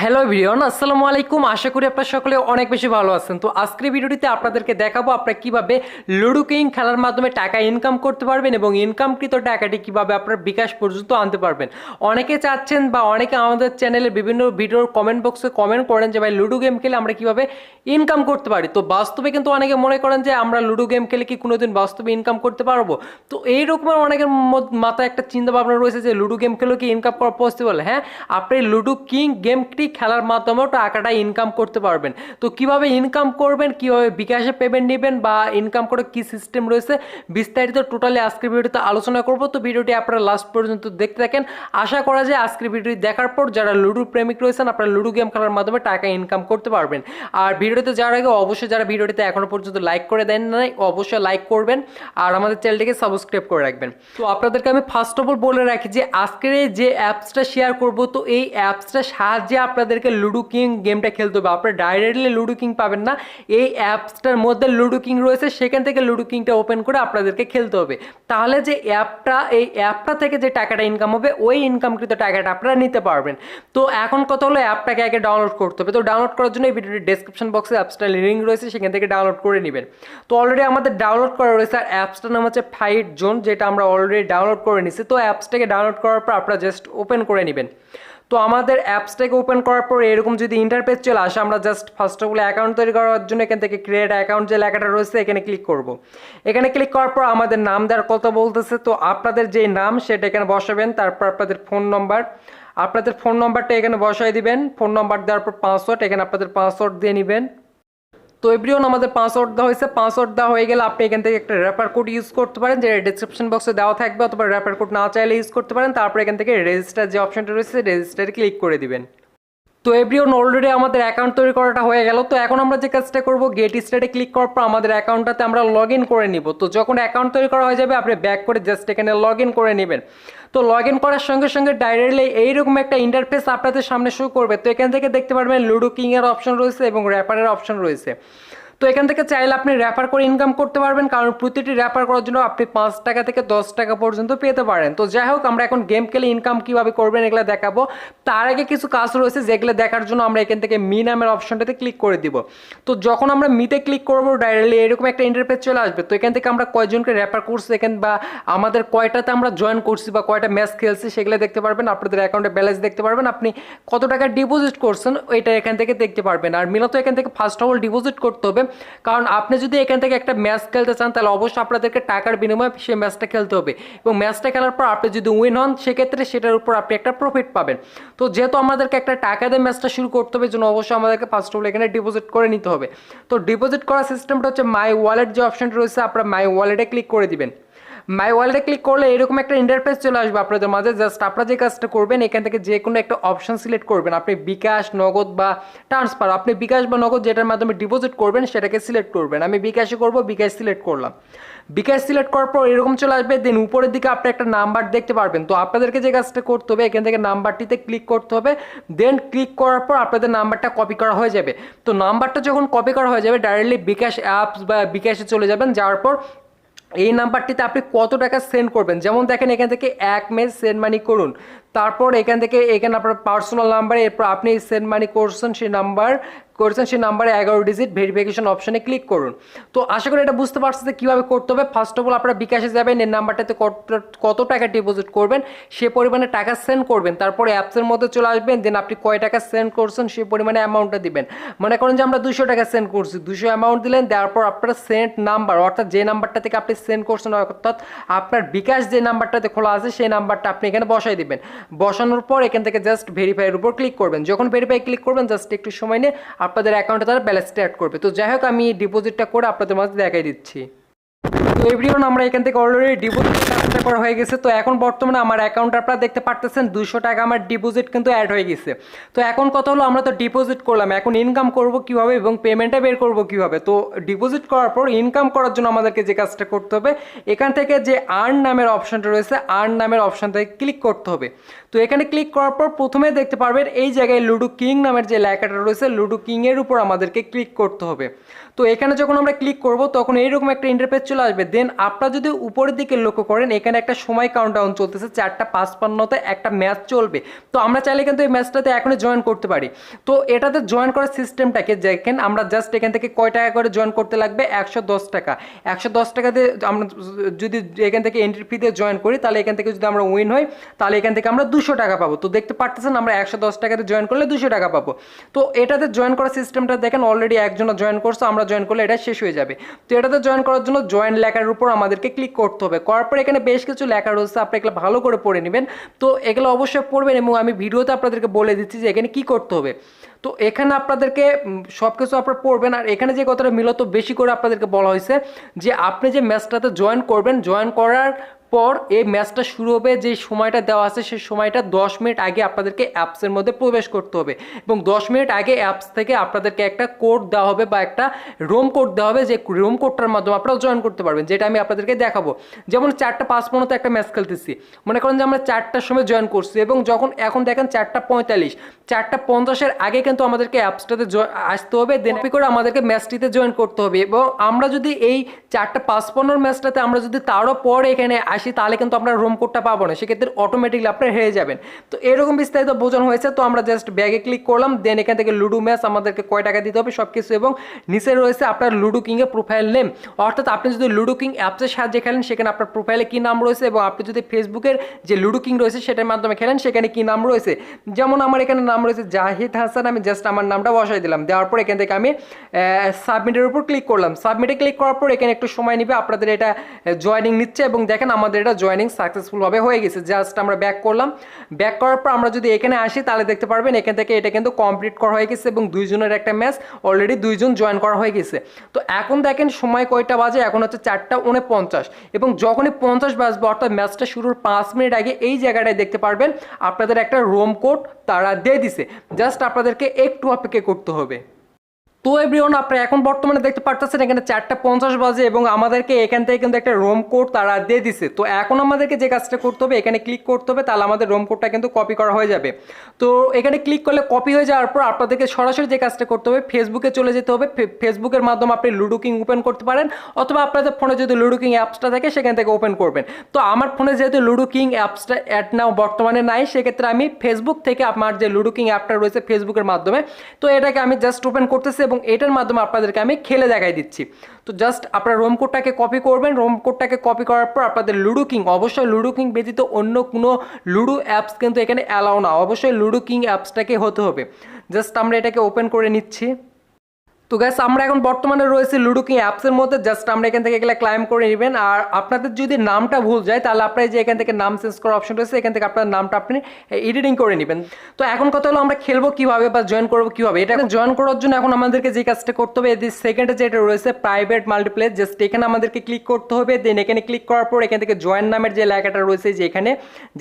Hello everyone, আসসালামু আলাইকুম। আশা করি আপনারা সকলে অনেক বেশি ভালো আছেন। তো আজকের ভিডিওটিতে আপনাদেরকে দেখাবো আপনারা কিভাবে লুডো কিং খেলার মাধ্যমে টাকা ইনকাম করতে পারবেন এবং ইনকামকৃত টাকাটি কিভাবে আপনার বিকাশ পর্যন্ত আনতে পারবেন। অনেকে চাচ্ছেন বা অনেকে আমাদের চ্যানেলে বিভিন্ন ভিডিওর কমেন্ট বক্সে কমেন্ট করেন যে ভাই লুডো গেম খেলে আমরা কিভাবে ইনকাম করতে পারি। তো বাস্তবে কিন্তু অনেকে মনে করেন যে আমরা লুডো গেম খেলে কি কোনোদিন বাস্তবে ইনকাম করতে পারবো। তো এইরকমের অনেকের মাথায় একটা চিন্তা ভাবনা রয়েছে যে লুডো গেম খেলেও কি ইনকাম করা পসিবল। হ্যাঁ, আপনি লুডো কিং গেমটি খেলার মাধ্যমেও টাকাটা ইনকাম করতে পারবেন। তো কিভাবে ইনকাম করবেন, কিভাবে বিকাশে পেমেন্ট নেবেন বা ইনকাম করে কি সিস্টেম রয়েছে বিস্তারিত টোটালি আজকের ভিডিওতে আলোচনা করব। তো ভিডিওটি আপনারা লাস্ট পর্যন্ত দেখতে থাকেন। আশা করা যায় আজকের ভিডিওটি দেখার পর যারা লুডো প্রেমিক রয়েছেন আপনারা লুডো গেম খেলার মাধ্যমে টাকা ইনকাম করতে পারবেন। আর ভিডিওতে যাওয়ার আগে অবশ্যই যারা ভিডিওটিতে এখনো পর্যন্ত লাইক করে দেন নাই অবশ্যই লাইক করবেন আর আমাদের চ্যানেলটিকে সাবস্ক্রাইব করে রাখবেন। তো আপনাদেরকে আমি ফার্স্ট অফ অল বলে রাখি যে আজকের এই যে অ্যাপসটা শেয়ার করব, তো এই অ্যাপসটার সাহায্যে আপনাদেরকে লুডো কিং গেমটা খেলতে হবে। আপনারা ডাইরেক্টলি লুডো কিং পাবেন না, এই অ্যাপসটার মধ্যে লুডো কিং রয়েছে, সেখান থেকে লুডো কিংটা ওপেন করে আপনাদেরকে খেলতে হবে। তাহলে যে এই অ্যাপটা থেকে যে টাকাটা ইনকাম হবে ওই ইনকামকৃত টাকাটা আপনারা নিতে পারবেন। তো এখন কথা হলো অ্যাপটাকে আগে ডাউনলোড করতে হবে। তো ডাউনলোড করার জন্য এই ভিডিওটির ডেসক্রিপশন বক্সে অ্যাপসটার লিঙ্ক রয়েছে, সেখান থেকে ডাউনলোড করে নেবেন। তো অলরেডি আমাদের ডাউনলোড করা রয়েছে আর অ্যাপসটার নাম হচ্ছে ফাইট জোন, যেটা আমরা অলরেডি ডাউনলোড করে নিছি। তো অ্যাপসটাকে ডাউনলোড করার পর আপনারা জাস্ট ওপেন করে নেবেন। তো আমাদের অ্যাপসটাকে ওপেন করার পর এরকম যদি ইন্টারফেস চলে আসে, আমরা just first of all account তৈরি করার জন্য এখান থেকে ক্রিয়েট অ্যাকাউন্ট যে লেখাটা রয়েছে এখানে ক্লিক করব। এখানে ক্লিক করার পর আমাদের নাম দেওয়ার কথা বলতেছে। তো আপনাদের যে নাম সেটা এখানে বসাবেন, তারপর আপনাদের ফোন নম্বরটা এখানে বসাই দিবেন। ফোন নম্বর দেওয়ার পর পাসওয়ার্ড, এখানে আপনাদের পাসওয়ার্ড দিয়ে নেবেন। তো এভরিওয়ান আমাদের পাসওয়ার্ড দেওয়া হয়েছে। পাসওয়ার্ড দেওয়া হয়ে গেলে আপনি এখান থেকে একটা রেফার কোড ইউজ করতে পারেন, যেটা ডিসক্রিপশন বক্সে দেওয়া থাকবে, অথবা রেফার কোড না চাইলে ইউজ করতে পারেন। তারপর এখান থেকে রেজিস্টার যে অপশনটা রয়েছে রেজিস্টারে ক্লিক করে দিবেন। তো এভরিওয়ান অলরেডি আমাদের অ্যাকাউন্ট তৈরি করাটা হয়ে গেল। তো এখন আমরা যে কাজটা করব, গেট স্টার্টে ক্লিক করার পর আমাদের অ্যাকাউন্টটাতে আমরা লগ ইন করে নিব। তো যখন অ্যাকাউন্ট তৈরি করা হয়ে যাবে আপনি ব্যাক করে জাস্ট এখানে লগ ইন করে নেবেন। তো লগ ইন করার সঙ্গে সঙ্গে ডাইরেক্টলি এইরকম একটা ইন্টারফেস আপনাদের সামনে শো করবে। তো এখান থেকে দেখতে পারবেন লুডো কিংয়ের অপশন রয়েছে এবং র্যাপারের অপশন রয়েছে। তো এখান থেকে চাইলে আপনি রেফার করে ইনকাম করতে পারবেন, কারণ প্রতিটি রেফার করার জন্য আপনি 5 টাকা থেকে 10 টাকা পর্যন্ত পেতে পারেন। তো যাই হোক, আমরা এখন গেম খেলে ইনকাম কীভাবে করবেন এগুলো দেখাবো। তার আগে কিছু কাজ রয়েছে যেগুলো দেখার জন্য আমরা এখান থেকে মি নামের অপশনটাতে ক্লিক করে দিব। তো যখন আমরা মিতে ক্লিক করবো ডাইরেক্টলি এরকম একটা ইন্টারফেস চলে আসবে। তো এখান থেকে আমরা কয়জনকে রেফার করছি এখান বা আমাদের কয়টাতে আমরা জয়েন করছি বা কয়টা ম্যাচ খেলছি সেগুলো দেখতে পারবেন। আপনাদের অ্যাকাউন্টে ব্যালেন্স দেখতে পারবেন, আপনি কত টাকা ডিপোজিট করছেন ওইটা এখান থেকে দেখতে পারবেন। আর মূলত এখান থেকে ফার্স্ট অফ অল ডিপোজিট করতে হবে, কারণ আপনি যদি এখান থেকে একটা ম্যাচ খেলতে চান তাহলে অবশ্যই আপনাদেরকে টাকার বিনিময়ে সেই ম্যাচটা খেলতে হবে এবং ম্যাচটা খেলার পর আপনি যদি উইন হন সেক্ষেত্রে সেটার উপর আপনি একটা প্রফিট পাবেন। তো যেহেতু আমাদেরকে একটা টাকা দিয়ে ম্যাচটা শুরু করতে হবে, জন্য অবশ্যই আমাদেরকে ফার্স্ট অফ অল এখানে ডিপোজিট করে নিতে হবে। তো ডিপোজিট করার সিস্টেমটা হচ্ছে মাই ওয়ালেট যে অপশনটা রয়েছে, আপনারা মাই ওয়ালেটে ক্লিক করে দিবেন। মাই ওয়ালেটে ক্লিক করলে এরকম একটা ইন্টারফেস চলে আসবে আপনাদের মাঝে। জাস্ট আপনারা যে কাজটা করবেন এখান থেকে যে কোনো একটা অপশন সিলেক্ট করবেন। আপনি বিকাশ, নগদ বা ট্রান্সফার, আপনি বিকাশ বা নগদ যেটার মাধ্যমে ডিপোজিট করবেন সেটাকে সিলেক্ট করবেন। আমি বিকাশে করব, বিকাশ সিলেক্ট করলাম। বিকাশ সিলেক্ট করার পর এরকম চলে আসবে। দেন উপরের দিকে আপনি একটা নাম্বার দেখতে পারবেন। তো আপনাদেরকে যে কাজটা করতে হবে এখান থেকে নাম্বারটিতে ক্লিক করতে হবে। দেন ক্লিক করার পর আপনাদের নাম্বারটা কপি করা হয়ে যাবে। তো নাম্বারটা যখন কপি করা হয়ে যাবে ডাইরেক্টলি বিকাশ অ্যাপস বা বিকাশে চলে যাবেন। যাওয়ার পর এই নাম্বারটিতে আপনি কত টাকা সেন্ড করবেন, যেমন দেখেন এখান থেকে 1 মে সেন্ড মানি করুন। তারপর এখান থেকে এখানে আপনার পার্সোনাল নাম্বারে এরপর আপনি সেন্ড মানি করছেন সেই নাম্বারে 11 ডিজিট ভেরিফিকেশন অপশনে ক্লিক করুন। তো আশা করি এটা বুঝতে পারছেন যে কীভাবে করতে হবে। ফার্স্ট অফ অল আপনারা বিকাশে যাবেন, এই নাম্বারটাতে কত টাকা ডিপোজিট করবেন সে পরিমাণে টাকা সেন্ড করবেন। তারপরে অ্যাপসের মধ্যে চলে আসবেন। দেন আপনি কয় টাকা সেন্ড করছেন সেই পরিমাণে অ্যামাউন্টটা দিবেন। মনে করেন যে আমরা 200 টাকা সেন্ড করছি, 200 অ্যামাউন্ট দিলেন। দেওয়ার পর আপনার সেন্ড নাম্বার অর্থাৎ যে নাম্বারটা থেকে আপনি সেন্ড করছেন অর্থাৎ আপনার বিকাশ যে নাম্বারটাতে খোলা আছে সেই নাম্বারটা আপনি এখানে বসাই দিবেন। বসানোর পর এখান থেকে জাস্ট ভেরিফাইয়ের উপর ক্লিক করবেন। যখন ভেরিফাই ক্লিক করবেন জাস্ট একটু সময় নিয়ে আপনাদের অ্যাকাউন্টে তারা ব্যালেন্সটা অ্যাড করবে। তো যাই হোক, আমি ডিপোজিটটা করে আপনাদের মাঝে দেখাই দিচ্ছি। তো এভরিওয়ান আমরা এখান থেকে অলরেডি ডিপোজিট কাজটা করা হয়ে গেছে। তো এখন বর্তমানে আমার অ্যাকাউন্ট আপনারা দেখতে পারতেছেন 200 টাকা আমার ডিপোজিট কিন্তু অ্যাড হয়ে গেছে। তো এখন কথা হলো আমরা তো ডিপোজিট করলাম, এখন ইনকাম করব কিভাবে এবং পেমেন্টটা বের করব কিভাবে। তো ডিপোজিট করার পর ইনকাম করার জন্য আমাদেরকে যে কাজটা করতে হবে এখান থেকে যে আর্ন নামের অপশনটা রয়েছে আর্ন নামের অপশনটাকে ক্লিক করতে হবে। তো এখানে ক্লিক করার পর প্রথমে দেখতে পারবেন এই জায়গায় লুডো কিং নামের যে লেখাটা রয়েছে লুডো কিংয়ের উপর আমাদেরকে ক্লিক করতে হবে। তো এখানে যখন আমরা ক্লিক করব তখন এইরকম একটা ইন্টারফেস চলে আসবে। দেন আপনারা যদি উপরের দিকে লক্ষ্য করেন এখানে একটা সময় কাউন্টডাউন চলতেছে 4:55 একটা ম্যাচ চলবে। তো আমরা চাইলে কিন্তু এই ম্যাচটাতে এখনই জয়েন করতে পারি। তো এটাতে জয়েন করার সিস্টেমটাকে দেখেন, আমরা জাস্ট এখান থেকে কয় টাকা করে জয়েন করতে লাগবে, 110 টাকা। 110 টাকা দিয়ে আমরা যদি এখান থেকে এন্ট্রি ফি দিয়ে জয়েন করি তাহলে এখান থেকে যদি আমরা উইন হই তাহলে এখান থেকে আমরা 200 টাকা পাবো। তো দেখতে পারতেছেন আমরা 110 টাকাতে জয়েন করলে 200 টাকা পাবো। তো এটাতে জয়েন করার সিস্টেমটা দেখেন, অলরেডি একজনা জয়েন করছে, আমরা জয়েন করলে এটা শেষ হয়ে যাবে। তো এটাতে জয়েন করার জন্য জয়েন লেখার উপর আমাদেরকে ক্লিক করতে হবে। করার পর এখানে বেশ কিছু লেখা রয়েছে, আপনি এগুলো ভালো করে পড়ে নেবেন। তো এগুলো অবশ্যই পড়বেন এবং আমি ভিডিওতে আপনাদেরকে বলে দিচ্ছি যে এখানে কি করতে হবে। তো এখানে আপনাদেরকে সব কিছু আপনারা পড়বেন। আর এখানে যে কথাটা মূলত বেশি করে আপনাদেরকে বলা হয়েছে যে আপনি যে ম্যাচটাতে জয়েন করবেন, জয়েন করার পর এই ম্যাচটা শুরু হবে যে সময়টা দেওয়া আছে সেই সময়টা 10 মিনিট আগে আপনাদেরকে অ্যাপসের মধ্যে প্রবেশ করতে হবে এবং 10 মিনিট আগে অ্যাপস থেকে আপনাদেরকে একটা কোড দেওয়া হবে বা একটা রোম কোড দেওয়া হবে, যে রোম কোডটার মাধ্যমে আপনারা জয়েন করতে পারবেন, যেটা আমি আপনাদেরকে দেখাবো। যেমন 4:55 একটা ম্যাচ খেলতেছি, মনে করেন যে আমরা 4টার সময় জয়েন করছি এবং যখন এখন দেখেন 4:45, 4:50 আগে কিন্তু আমাদেরকে অ্যাপসটাতে আসতে হবে, দেন করে আমাদেরকে ম্যাচটিতে জয়েন করতে হবে। এবং আমরা যদি এই 4:55 ম্যাচটাতে আমরা যদি তারও পর এখানে আসি তাহলে কিন্তু আমরা রোম কোডটা পাবো না, সেক্ষেত্রে অটোমেটিকলি আপনারা হেরে যাবেন। তো এরকম বিস্তারিত বোঝানো হয়েছে। তো আমরা জাস্ট ব্যাগে ক্লিক করলাম, দেন এখান থেকে লুডো ম্যাচ আমাদেরকে কয় টাকা দিতে হবে সব কিছু, এবং নিচে রয়েছে আপনার লুডো কিংয়ের প্রোফাইল নেম, অর্থাৎ আপনি যদি লুডো কিং অ্যাপসের সাহায্যে খেলেন সেখানে আপনার প্রোফাইলে কী নাম রয়েছে, এবং আপনি যদি ফেসবুকের যে লুডো কিং রয়েছে সেটার মাধ্যমে খেলেন সেখানে কী নাম রয়েছে। যেমন আমার এখানে নাম রয়েছে জাহিদ হাসান, আমি জাস্ট আমার নামটা বসাই দিলাম, দেওয়ার পর এখান থেকে আমি সাবমিটের উপর ক্লিক করলাম। সাবমিটে ক্লিক করার পর এখানে একটু সময় নেবে, আপনাদের এটা জয়েনিং নিচ্ছে এবং দেখেন আমাদের এটা জয়েনিং সাকসেসফুলভাবে হয়ে গেছে। জাস্ট আমরা ব্যাক করলাম, ব্যাক করার পর আমরা যদি এখানে আসি তাহলে দেখতে পারবেন এখান থেকে এটা কিন্তু কমপ্লিট করা হয়ে গেছে এবং 2 জনের একটা ম্যাচ অলরেডি 2 জন জয়েন করা হয়ে গেছে। তো এখন দেখেন সময় কয়টা বাজে, এখন হচ্ছে 4:49 এবং যখনই 50 বাজবে অর্থাৎ ম্যাচটা শুরুর 5 মিনিট আগে এই জায়গাটায় দেখতে পারবেন আপনাদের একটা রোম কোড তারা দিয়ে দিছে, জাস্ট আপনাদেরকে একটু অপেক্ষা করতে হবে। তো এভরিওয়ান আপনারা এখন বর্তমানে দেখতে পারতেছেন এখানে 4:50 বাজে এবং আমাদেরকে এখান থেকে কিন্তু একটা রোম কোড তারা দিয়ে দিছে। তো এখন আমাদেরকে যে কাজটা করতে হবে এখানে ক্লিক করতে হবে, তাহলে আমাদের রোম কোডটা কিন্তু কপি করা হয়ে যাবে। তো এখানে ক্লিক করলে কপি হয়ে যাওয়ার পর আপনাদেরকে সরাসরি যে কাজটা করতে হবে ফেসবুকে চলে যেতে হবে। ফেসবুকের মাধ্যমে আপনি লুডো কিং ওপেন করতে পারেন, অথবা আপনাদের ফোনে যদি লুডো কিং অ্যাপসটা থাকে সেখান থেকে ওপেন করবেন। তো আমার ফোনে যেহেতু লুডো কিং অ্যাপসটা অ্যাড নাও বর্তমানে নাই, সেক্ষেত্রে আমি ফেসবুক থেকে আমার যে লুডো কিং অ্যাপটা রয়েছে ফেসবুকের মাধ্যমে, তো এটাকে আমি জাস্ট ওপেন করতেছি এবং এটার মাধ্যমে আপনাদেরকে আমি খেলে দেখাই দিচ্ছি। তো জাস্ট আপনারা রোম কোডটাকে কপি করবেন, রোম কোডটাকে কপি করার পর আপনাদের লুডো কিং, অবশ্যই লুডো কিং ব্যতীত অন্য কোনো লুডো অ্যাপস কিন্তু এখানে অ্যালাউ না, অবশ্যই লুডো কিং অ্যাপসটাকে হতে হবে। জাস্ট আমরা এটাকে ওপেন করে নিচ্ছি। তো গ্যাস আমরা এখন বর্তমানে রয়েছে লুডো কিং অ্যাপসের মধ্যে, জাস্ট আমরা এখান থেকে এগুলো ক্লাইম করে নেবেন। আর আপনাদের যদি নামটা ভুল যায় তাহলে আপনার যে এখান থেকে নাম চেঞ্জ করার অপশন রয়েছে এখান থেকে আপনার নামটা আপনি এডিটিং করে নেবেন। তো এখন কথা হলো আমরা খেলবো কিভাবে বা জয়েন করবো কিভাবে। এটা জয়েন করার জন্য এখন আমাদেরকে যে কাজটা করতে হবে, এই সেকেন্ডে যেটা রয়েছে প্রাইভেট মাল্টিপ্লেয়ার, জাস্ট এখানে আমাদেরকে ক্লিক করতে হবে। দেন এখানে ক্লিক করার পর এখান থেকে জয়েন নামের যে লেখাটা রয়েছে যে এখানে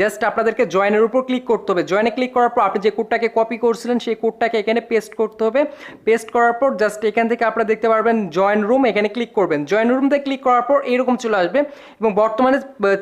জাস্ট আপনাদেরকে জয়েনের উপর ক্লিক করতে হবে। জয়েনে ক্লিক করার পর আপনি যে কোডটাকে কপি করছিলেন সেই কোডটাকে এখানে পেস্ট করতে হবে। পেস্ট করার পর জাস্ট এখান থেকে আপনারা দেখতে পারবেন জয়েন রুম, এখানে ক্লিক করবেন। জয়েন রুমতে ক্লিক করার পর এরকম চলে আসবে এবং বর্তমানে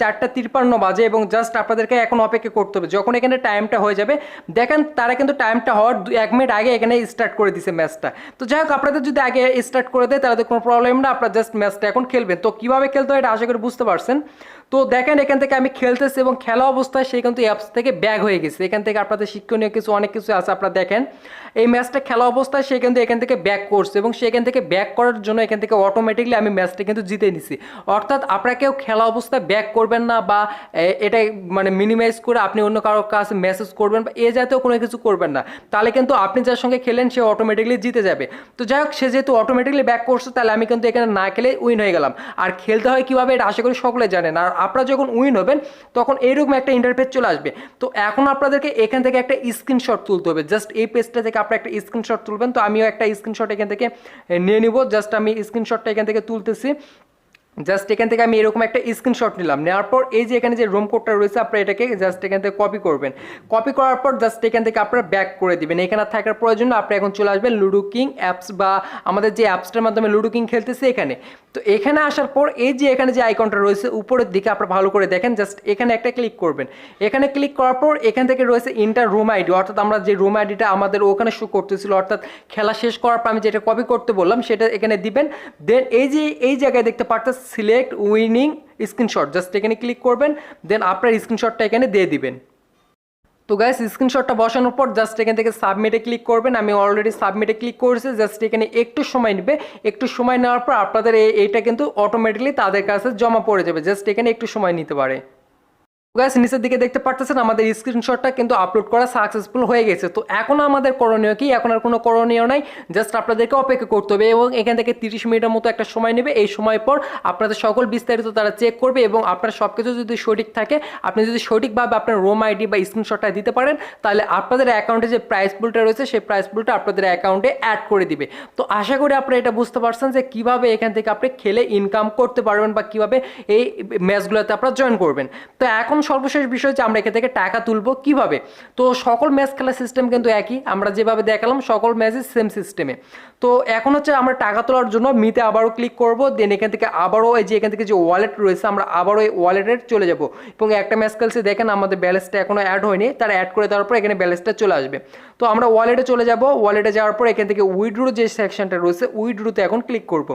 4:53 বাজে এবং জাস্ট আপনাদেরকে এখন অপেক্ষা করতে হবে। যখন এখানে টাইমটা হয়ে যাবে দেখেন তারা কিন্তু টাইমটা হওয়ার 1 মিনিট আগে এখানে স্টার্ট করে দিছে ম্যাচটা। তো যাই হোক আপনাদের যদি আগে স্টার্ট করে দেয় তাহলে কোনো প্রবলেম না, আপনারা জাস্ট ম্যাচটা এখন খেলবেন। তো কীভাবে খেলতে হয় এটা আশা করি বুঝতে পারছেন। তো দেখেন এখান থেকে আমি খেলতেছি এবং খেলা অবস্থায় সে কিন্তু অ্যাপস থেকে ব্যাক হয়ে গেছে। এখান থেকে আপনাদের শিক্ষণীয় কিছু অনেক কিছু আছে, আপনারা দেখেন এই ম্যাচটা খেলা অবস্থায় সে কিন্তু এখান থেকে ব্যাক করছে এবং সেখান থেকে ব্যাক করার জন্য এখান থেকে অটোমেটিকলি আমি ম্যাচটা কিন্তু জিতে নিছি। অর্থাৎ আপনারা কেউ খেলা অবস্থায় ব্যাক করবেন না বা এটা মানে মিনিমাইজ করে আপনি অন্য কারোর কাছে মেসেজ করবেন বা এ জাতীয় কোনো কিছু করবেন না, তাহলে কিন্তু আপনি যার সঙ্গে খেলেন সে অটোমেটিকলি জিতে যাবে। তো যাই হোক সে যেহেতু অটোমেটিকলি ব্যাক করছে তাহলে আমি কিন্তু এখানে না খেলে উইন হয়ে গেলাম। আর খেলতে হয় কীভাবে এটা আশা করি সকলে জানেন। আর আপনারা যখন উইন হবেন তখন এইরকম একটা ইন্টারফেস চলে আসবে। তো এখন আপনাদেরকে এখান থেকে একটা স্ক্রিনশট তুলতে হবে। জাস্ট এই পেজটা থেকে আপনারা একটা স্ক্রিনশট তুলবেন। তো আমিও একটা স্ক্রিনশট এখান থেকে নিয়ে নিব। জাস্ট আমি স্ক্রিনশটটা এখান থেকে তুলতেছি। জাস্ট এখান থেকে আমি এরকম একটা স্ক্রিনশট নিলাম, নেওয়ার পর এই যে এখানে যে রুম কোডটা রয়েছে আপনারা এটাকে জাস্ট এখান থেকে কপি করবেন। কপি করার পর জাস্ট এখান থেকে আপনারা ব্যাক করে দিবেন। এখানে থাকার প্রয়োজন না, আপনি এখন চলে আসবেন লুডো কিং অ্যাপস বা আমাদের যে অ্যাপসটার মাধ্যমে লুডো কিং খেলতেছে এখানে। তো এখানে আসার পর এই যে এখানে যে আইকনটা রয়েছে উপরের দিকে আপনারা ভালো করে দেখেন, জাস্ট এখানে একটা ক্লিক করবেন। এখানে ক্লিক করার পর এখান থেকে রয়েছে ইন্টার রুম আইডি, অর্থাৎ আমরা যে রুম আইডিটা আমাদের ওখানে শো করতেছিল, অর্থাৎ খেলা শেষ করার পর আমি যেটা কপি করতে বললাম সেটা এখানে দিবেন। দেন এই যে এই জায়গায় দেখতে পারতেছেন সিলেক্ট উইনিং স্ক্রিনশট, জাস্ট এখানে ক্লিক করবেন, দেন আপনার স্ক্রিনশটটা এখানে দিয়ে দিবেন। তো গাইস স্ক্রিনশটটা বসানোর পর জাস্ট এখান থেকে সাবমিটে ক্লিক করবেন। আমি অলরেডি সাবমিটে ক্লিক করেছি, জাস্ট এখানে একটু সময় নেবে। একটু সময় নেওয়ার পর আপনাদের এইটা কিন্তু অটোমেটিকলি তাদের কাছে জমা পড়ে যাবে, জাস্ট এখানে একটু সময় নিতে পারে। গাইস নিচের দিকে দেখতে পাচ্ছেন আমাদের স্ক্রিনশটটা কিন্তু আপলোড করা সাকসেসফুল হয়ে গেছে। তো এখন আমাদের করণীয় কি? এখন আর কোনো করণীয় নাই, জাস্ট আপনাদেরকে অপেক্ষা করতে হবে এবং এখান থেকে 30 মিনিটের মতো একটা সময় নেবে। এই সময় পর আপনাদের সকল বিস্তারিত তারা চেক করবে এবং আপনার সব কিছু যদি সঠিক থাকে, আপনি যদি সঠিকভাবে আপনার রোম আইডি বা স্ক্রিনশটটা দিতে পারেন, তাহলে আপনাদের অ্যাকাউন্টে যে প্রাইস পুলটা রয়েছে সেই প্রাইস পুলটা আপনাদের অ্যাকাউন্টে অ্যাড করে দিবে। তো আশা করি আপনারা এটা বুঝতে পারছেন যে কীভাবে এখান থেকে আপনি খেলে ইনকাম করতে পারবেন বা কীভাবে এই ম্যাচগুলোতে আপনারা জয়েন করবেন। তো এখন সর্বশেষ বিষয় যে আমরা এখান থেকে টাকা তুলবো কিভাবে। তো সকল ম্যাচ খেলার সিস্টেম কিন্তু একই, আমরা যেভাবে দেখালাম সকল ম্যাচই সেম সিস্টেমে। তো এখন হচ্ছে আমরা টাকা তোলার জন্য মিতে আবারও ক্লিক করব, দেন এখান থেকে আবারও এই যে এখান থেকে যে ওয়ালেট রয়েছে আমরা আবারও এই ওয়ালেটে চলে যাব এবং একটা ম্যাচ খেলছে দেখেন আমাদের ব্যালেন্সটা এখনও অ্যাড হয়নি, তারা অ্যাড করে দেওয়ার পর এখানে ব্যালেন্সটা চলে আসবে। তো আমরা ওয়ালেটে চলে যাব, ওয়ালেটে যাওয়ার পর এখান থেকে উইথড্র যে সেকশনটা রয়েছে উইথড্রতে এখন ক্লিক করব।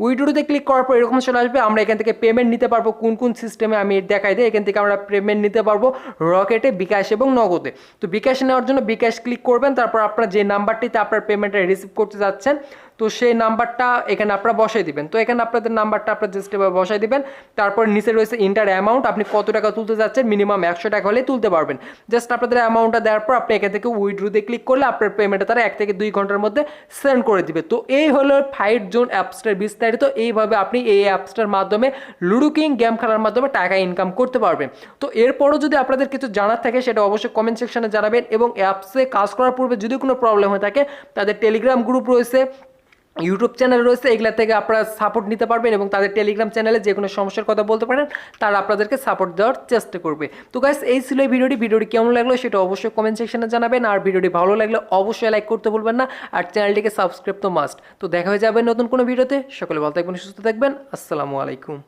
উইথড্রতে ক্লিক করার পর এরকম চলে আসবে, আমরা এখান থেকে পেমেন্ট নিতে পারবো কোন কোন সিস্টেমে আমি দেখাই দিই। এখান থেকে আমরা পেমেন্ট নিতে পারবো রকেটে, বিকাশ এবং নগদে। তো বিকাশ নেওয়ার জন্য বিকাশ ক্লিক করবেন, তারপর আপনার যে নাম্বারটিতে আপনার পেমেন্টটা রিসিভ করতে যাচ্ছেন তো সেই নাম্বারটা এখানে আপনারা বসাই দিবেন। তো এখানে আপনাদের নাম্বারটা আপনার জাস্ট এভাবে বসাই দিবেন। তারপর নিচে রয়েছে ইন্টার অ্যামাউন্ট, আপনি কত টাকা তুলতে যাচ্ছেন, মিনিমাম 100 টাকা হলেই তুলতে পারবেন। জাস্ট আপনাদের অ্যামাউন্টটা দেওয়ার পর আপনি এখান থেকে উইথড্রতে ক্লিক করলে আপনার পেমেন্টটা তারা 1 থেকে 2 ঘন্টার মধ্যে সেন্ড করে দিবে। তো এই হলো ফাইট জোন অ্যাপসটার বিস্তারিত। এইভাবে আপনি এই অ্যাপসটার মাধ্যমে লুডো কিং গেম খেলার মাধ্যমে টাকা ইনকাম করতে পারবেন। তো এরপরও যদি আপনাদের কিছু জানার থাকে সেটা অবশ্যই কমেন্ট সেকশনে জানাবেন এবং অ্যাপসে কাজ করার পূর্বে যদি কোনো প্রবলেম হয়ে থাকে তাদের টেলিগ্রাম গ্রুপ রয়েছে, ইউটিউব চ্যানেল রয়েছে, এগুলা থেকে আপনারা সাপোর্ট নিতে পারবেন এবং তাদের টেলিগ্রাম চ্যানেলে যে কোনো সমস্যার কথা বলতে পারেন, তারা আপনাদেরকে সাপোর্ট দেওয়ার চেষ্টা করবে। তো গাইস এই ছিল এই ভিডিওটি কেমন লাগলো সেটা অবশ্যই কমেন্ট সেকশনে জানাবেন। আর ভিডিওটি ভালো লাগলে অবশ্যই লাইক করতে ভুলবেন না, আর চ্যানেলটিকে সাবস্ক্রাইব তো মাস্ট। তো দেখা হয়ে যাবে নতুন কোনো ভিডিওতে। সকলে ভালো থাকবেন, সুস্থ থাকবেন, আসসালামু আলাইকুম।